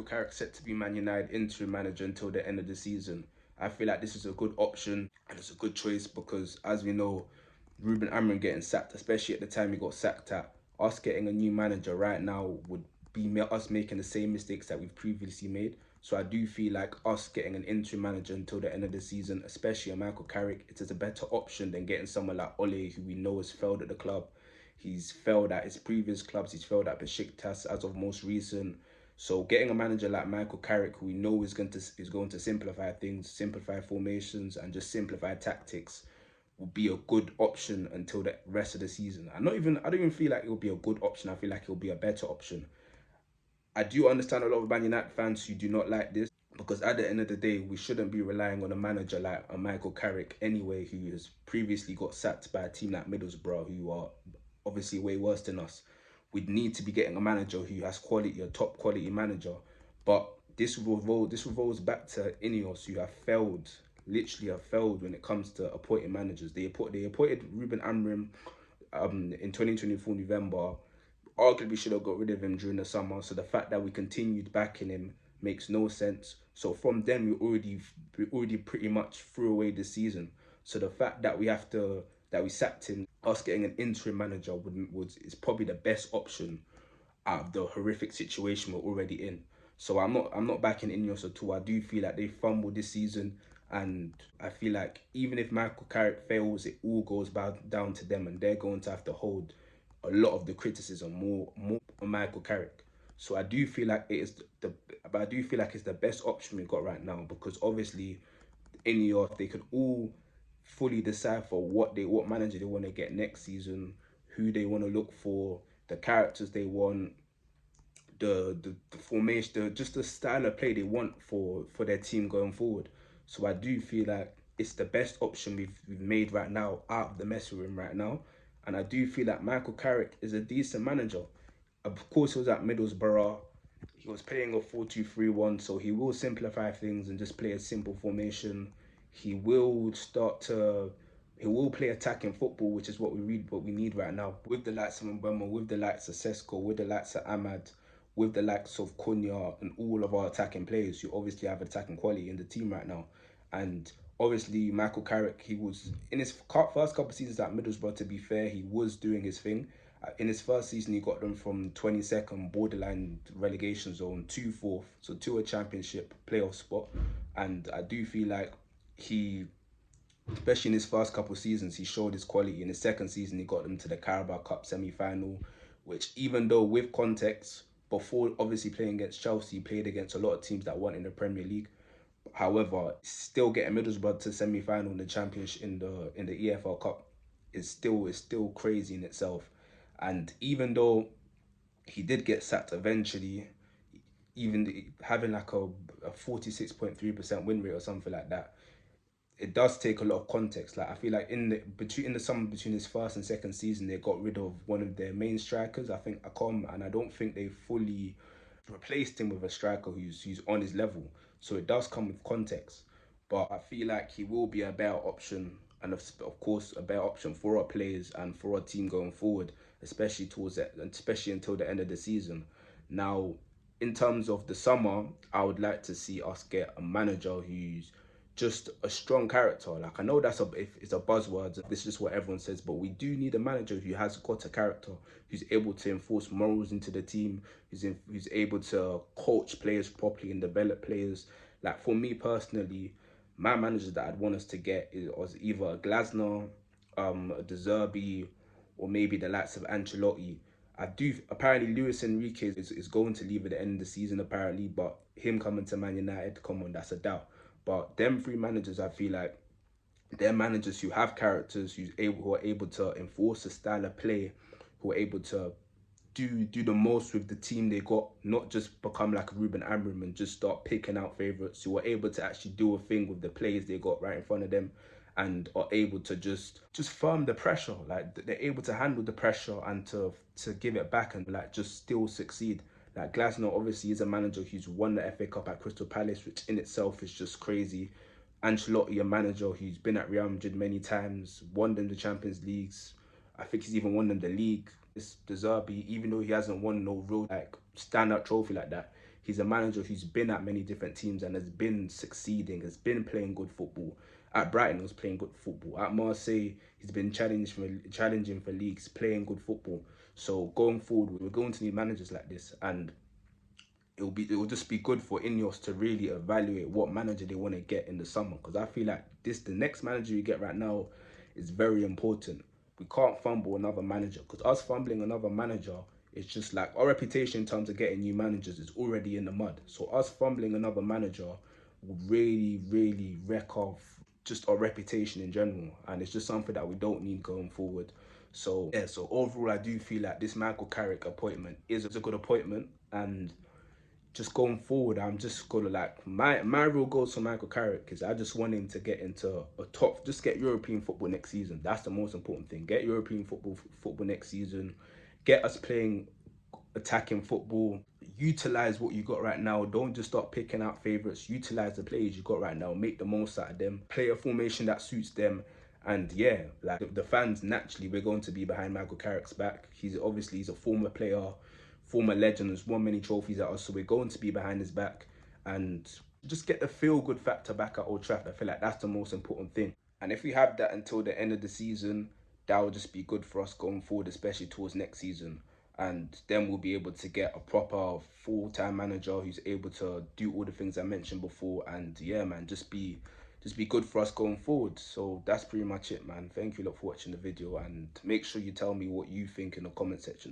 Michael Carrick set to be Man United interim manager until the end of the season. I feel like this is a good option and it's a good choice because, as we know, Ruben Amorim getting sacked, especially at the time he got sacked at, us getting a new manager right now would be us making the same mistakes that we've previously made. So I do feel like us getting an interim manager until the end of the season, especially a Michael Carrick, it is a better option than getting someone like Ole, who we know has failed at the club. He's failed at his previous clubs. He's failed at Besiktas as of most recent. So getting a manager like Michael Carrick, who we know is going to simplify things, simplify formations, and just simplify tactics, will be a good option until the rest of the season. I don't even feel like it will be a good option. I feel like it will be a better option. I do understand a lot of Man United fans who do not like this because at the end of the day, we shouldn't be relying on a manager like a Michael Carrick anyway, who has previously got sacked by a team like Middlesbrough, who are obviously way worse than us. We'd need to be getting a manager who has quality, a top quality manager. But this revolves back to Ineos, who have failed, literally have failed when it comes to appointing managers. They appointed Ruben Amorim in 2024 November. Arguably should have got rid of him during the summer. So the fact that we continued backing him makes no sense. So from then we already pretty much threw away the season. So the fact that we sacked him, us getting an interim manager is probably the best option out of the horrific situation we're already in. So I'm not backing Ineos at all. I do feel like they fumbled this season, and I feel like even if Michael Carrick fails, it all goes down to them, and they're going to have to hold a lot of the criticism more on Michael Carrick. So I do feel like but I do feel like it's the best option we've got right now because obviously Ineos, they could all fully decipher what manager they want to get next season, who they want to look for, the characters they want, the formation, just the style of play they want for their team going forward. So I do feel like it's the best option we've made right now out of the mess we're in right now. And I do feel like Michael Carrick is a decent manager. Of course, he was at Middlesbrough. He was playing a 4-2-3-1, so he will simplify things and just play a simple formation. He will start to he will play attacking football, which is what we need right now. With the likes of Mbemo, with the likes of Sesko, with the likes of Ahmad, with the likes of Cunha and all of our attacking players who obviously have attacking quality in the team right now. And obviously Michael Carrick, he was in his first couple of seasons at Middlesbrough, to be fair, he was doing his thing. In his first season, he got them from 22nd borderline relegation zone to fourth, so to a championship playoff spot. And I do feel like he, especially in his first couple of seasons, he showed his quality. In his second season, he got them to the Carabao Cup semi-final, which, even though with context, before obviously playing against Chelsea, he played against a lot of teams that weren't in the Premier League. However, still getting Middlesbrough to semi-final in the Championship, in the EFL Cup is still crazy in itself. And even though he did get sacked eventually, even having like a 46.3% win rate or something like that, it does take a lot of context. Like I feel like in the summer between his first and second season, they got rid of one of their main strikers, I think Akom, and I don't think they fully replaced him with a striker who's on his level. So it does come with context. But I feel like he will be a better option, and of course a better option for our players and for our team going forward, especially until the end of the season. Now, in terms of the summer, I would like to see us get a manager who's just a strong character. Like I know it's a buzzword. This is just what everyone says, but we do need a manager who has got a character, who's able to enforce morals into the team, who's able to coach players properly and develop players. Like for me personally, my managers that I'd want us to get was either a Glasner, a De Zerbi, or maybe the likes of Ancelotti. I do apparently Luis Enrique is going to leave at the end of the season apparently, but him coming to Man United, come on, that's a doubt. But them three managers, I feel like they're managers who have characters, who are able to enforce a style of play, who are able to do the most with the team they got, not just become like a Ruben Amorim and just start picking out favourites, who are able to actually do a thing with the players they got right in front of them, and are able to just firm the pressure. Like they're able to handle the pressure and to give it back and like just still succeed. Like Glasner obviously is a manager who's won the FA Cup at Crystal Palace, which in itself is just crazy. Ancelotti, a manager who's been at Real Madrid many times, won them the Champions Leagues. I think he's even won them the league. This De Zerbi, even though he hasn't won no real like standout trophy like that, He's a manager who's been at many different teams and has been succeeding, has been playing good football. At Brighton, he was playing good football. At Marseille, he's been challenging for leagues, playing good football. So going forward, we're going to need managers like this, and it will just be good for Ineos to really evaluate what manager they want to get in the summer, because I feel like the next manager you get right now is very important. We can't fumble another manager, because us fumbling another manager is just like our reputation in terms of getting new managers is already in the mud. So us fumbling another manager will really wreck off just our reputation in general, and it's just something that we don't need going forward. So yeah, so overall I do feel like this Michael Carrick appointment is a good appointment, and just going forward, I'm just gonna like my real goals for Michael Carrick is I just want him to get into a top, just get European football next season. That's the most important thing. Get European football next season. Get us playing attacking football. Utilize what you got right now. Don't just start picking out favourites. Utilize the players you got right now. Make the most out of them. Play a formation that suits them. And yeah, like the fans, naturally, we're going to be behind Michael Carrick's back. He's a former player, former legend, has won many trophies at us, so we're going to be behind his back, and just get the feel good factor back at Old Trafford. I feel like that's the most important thing. And if we have that until the end of the season, that will just be good for us going forward, especially towards next season. And then we'll be able to get a proper full-time manager who's able to do all the things I mentioned before. And yeah, man, just be good for us going forward. So that's pretty much it, man. Thank you a lot for watching the video, and make sure you tell me what you think in the comment section.